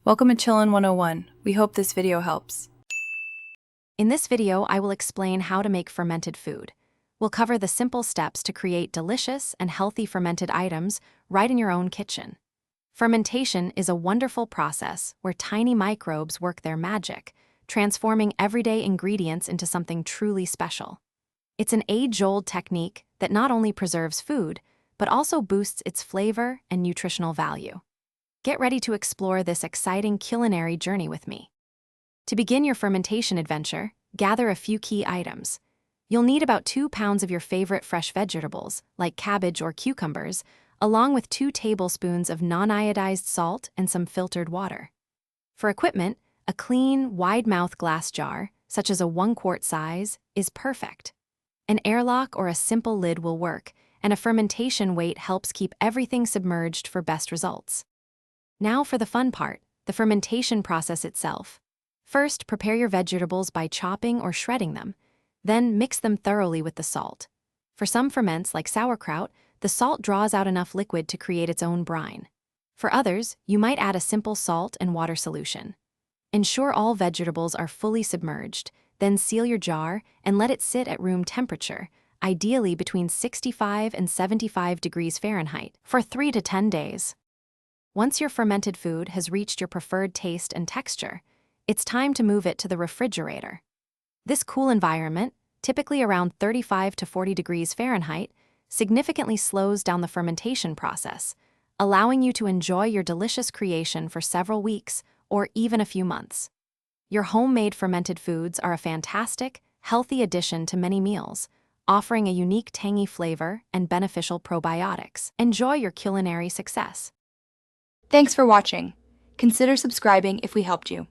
Welcome to Chillin' 101. We hope this video helps. In this video, I will explain how to make fermented food. We'll cover the simple steps to create delicious and healthy fermented items right in your own kitchen. Fermentation is a wonderful process where tiny microbes work their magic, transforming everyday ingredients into something truly special. It's an age-old technique that not only preserves food, but also boosts its flavor and nutritional value. Get ready to explore this exciting culinary journey with me. To begin your fermentation adventure, gather a few key items. You'll need about 2 pounds of your favorite fresh vegetables, like cabbage or cucumbers, along with 2 tablespoons of non-iodized salt and some filtered water. For equipment, a clean, wide-mouth glass jar, such as a 1-quart size, is perfect. An airlock or a simple lid will work, and a fermentation weight helps keep everything submerged for best results. Now for the fun part, the fermentation process itself. First, prepare your vegetables by chopping or shredding them. Then mix them thoroughly with the salt. For some ferments, like sauerkraut, the salt draws out enough liquid to create its own brine. For others, you might add a simple salt and water solution. Ensure all vegetables are fully submerged, then seal your jar and let it sit at room temperature, ideally between 65 and 75 degrees Fahrenheit, for 3 to 10 days. Once your fermented food has reached your preferred taste and texture, it's time to move it to the refrigerator. This cool environment, typically around 35 to 40 degrees Fahrenheit, significantly slows down the fermentation process, allowing you to enjoy your delicious creation for several weeks or even a few months. Your homemade fermented foods are a fantastic, healthy addition to many meals, offering a unique tangy flavor and beneficial probiotics. Enjoy your culinary success. Thanks for watching. Consider subscribing if we helped you.